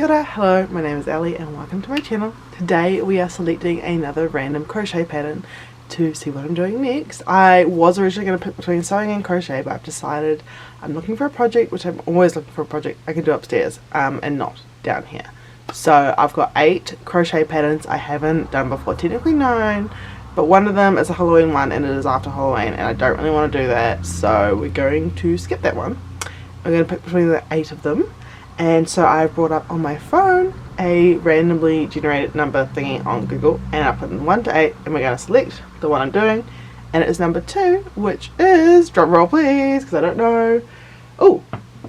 Kia ora, hello, my name is Ellie and welcome to my channel. Today we are selecting another random crochet pattern to see what I'm doing next. I was originally going to pick between sewing and crochet, but I've decided I'm looking for a project, which I'm always looking for a project I can do upstairs and not down here. So I've got 8 crochet patterns I haven't done before, technically 9, but one of them is a Halloween one and it is after Halloween and I don't really want to do that, so we're going to skip that one. I'm going to pick between the 8 of them. And so I brought up on my phone a randomly generated number thingy on Google, and I put in 1 to 8 and we're going to select the one I'm doing, and it is number 2, which is, drum roll please because I don't know, oh,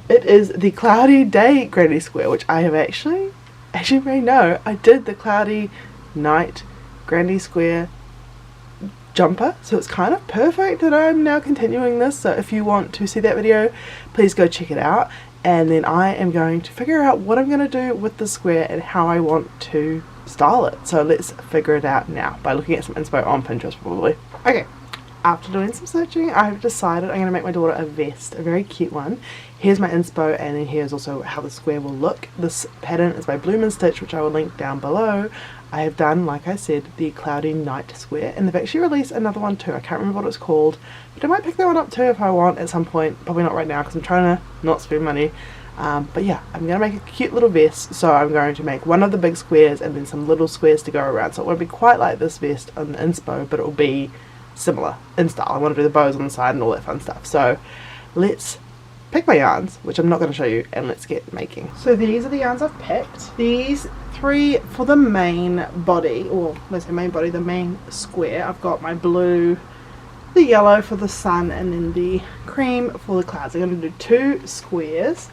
it is the Cloudy Day Granny Square, which I have actually, as you may know, I did the Cloudy Night Granny Square jumper, so it's kind of perfect that I'm now continuing this. So if you want to see that video, please go check it out. And then I am going to figure out what I'm going to do with the square and how I want to style it. So let's figure it out now by looking at some inspo on Pinterest probably. Okay, after doing some searching, I've decided I'm going to make my daughter a vest, a very cute one. Here's my inspo, and then here's also how the square will look. This pattern is by Bloom and Stitch, which I will link down below. I have done, like I said, the Cloudy Night Square, and they've actually released another one too. I can't remember what it's called, but I might pick that one up too if I want at some point. Probably not right now because I'm trying to not spend money. But yeah, I'm going to make a cute little vest, so I'm going to make one of the big squares and then some little squares to go around. So it won't be quite like this vest on the inspo, but it will be similar in style. I want to do the bows on the side and all that fun stuff. So let's pick my yarns, which I'm not going to show you, and let's get making. So these are the yarns I've picked. These 3 for the main body, or let's say main body, the main square. I've got my blue, the yellow for the sun, and then the cream for the clouds. I'm going to do 2 squares,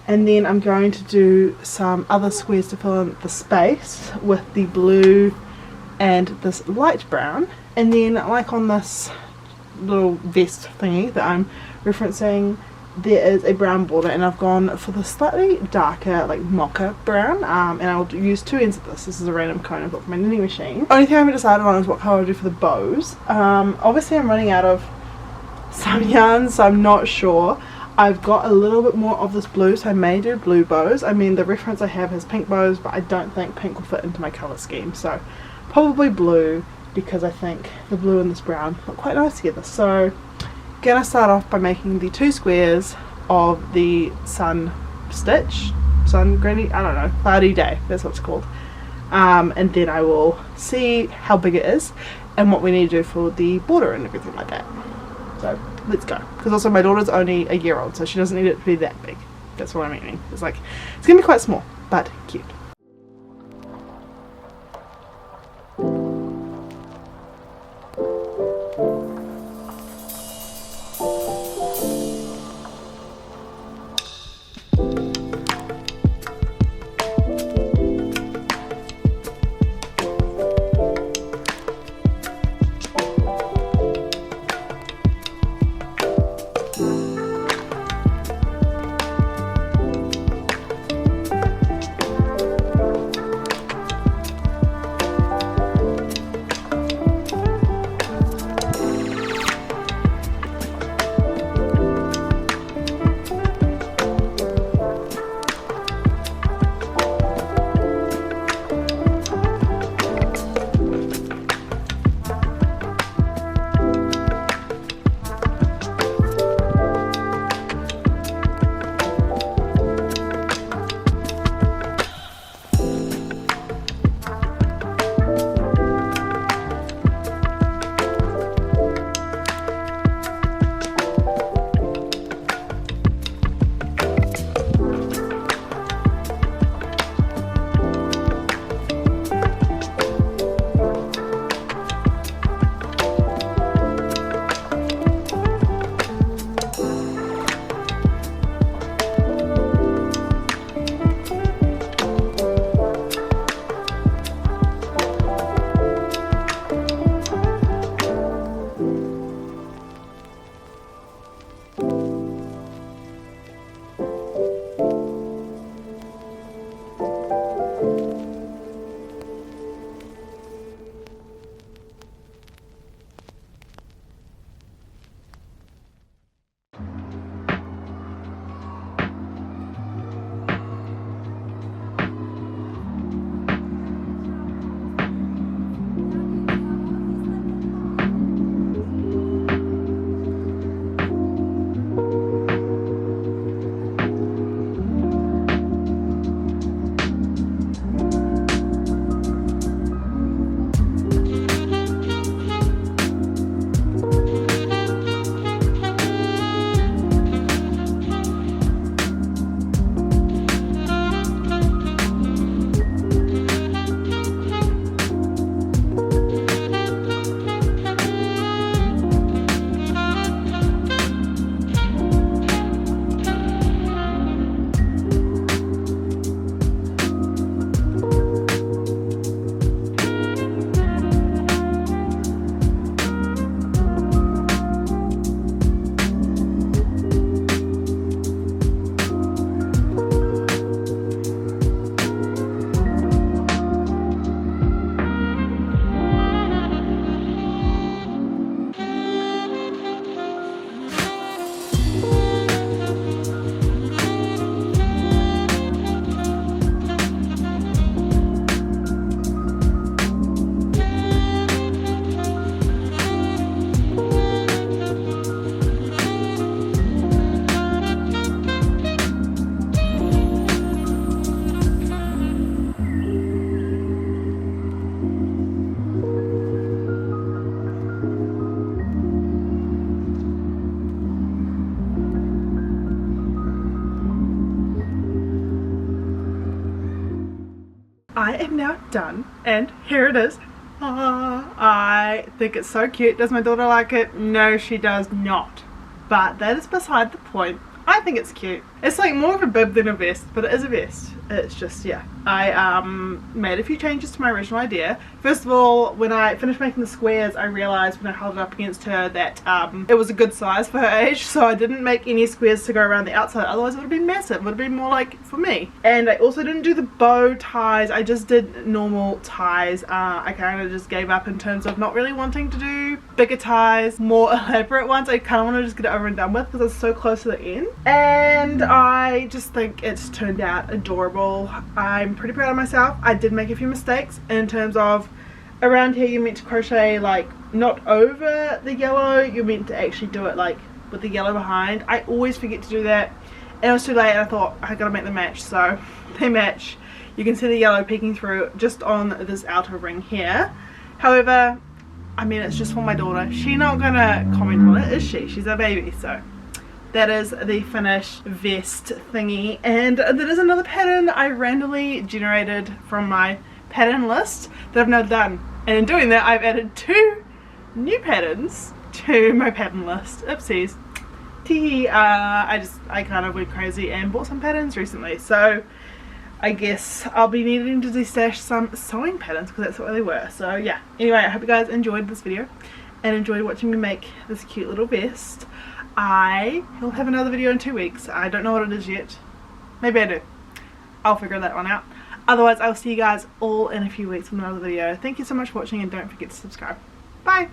and then I'm going to do some other squares to fill in the space with the blue and this light brown. And then, like on this little vest thingy that I'm referencing, there is a brown border, and I've gone for the slightly darker like mocha brown, and I'll use 2 ends of this. This is a random cone I've got from my knitting machine. Only thing I haven't decided on is what colour I'll do for the bows. Obviously I'm running out of some yarns, so I'm not sure. I've got a little bit more of this blue, so I may do blue bows. I mean, the reference I have has pink bows, but I don't think pink will fit into my colour scheme, so probably blue, because I think the blue and this brown look quite nice together. So gonna start off by making the 2 squares of the sun stitch, sun granny, I don't know, Cloudy Day, that's what it's called, and then I will see how big it is and what we need to do for the border and everything like that. So let's go, because also my daughter's only a year old, so she doesn't need it to be that big. That's what I'm meaning. It's like, it's gonna be quite small but cute. I am now done, and here it is. I think it's so cute. Does my daughter like it? No, she does not. But that is beside the point. I think it's cute. It's like more of a bib than a vest, but it is a vest. It's just, yeah. I made a few changes to my original idea. First of all, when I finished making the squares, I realised when I held it up against her that it was a good size for her age, so I didn't make any squares to go around the outside, otherwise it would have been massive. It would have been more like for me. And I also didn't do the bow ties, I just did normal ties. I kind of just gave up in terms of not really wanting to do bigger ties, more elaborate ones. I kind of want to just get it over and done with because it's so close to the end. And I just think it's turned out adorable. I'm pretty proud of myself. I did make a few mistakes in terms of around here you're meant to crochet like not over the yellow, you're meant to actually do it like with the yellow behind. I always forget to do that and it was too late, and I thought I gotta make them match, so they match. You can see the yellow peeking through just on this outer ring here. However, I mean, it's just for my daughter. She's not gonna comment on it, is she? She's a baby. So that is the finished vest thingy, and that is another pattern I randomly generated from my pattern list that I've now done. And in doing that, I've added 2 new patterns to my pattern list. Oopsies. Teehee. I kind of went crazy and bought some patterns recently, so I guess I'll be needing to destash some sewing patterns because that's what they were. So yeah, anyway, I hope you guys enjoyed this video and enjoyed watching me make this cute little vest. I will have another video in 2 weeks. I don't know what it is yet. Maybe I do. I'll figure that one out. Otherwise, I'll see you guys all in a few weeks with another video. Thank you so much for watching, and don't forget to subscribe. Bye!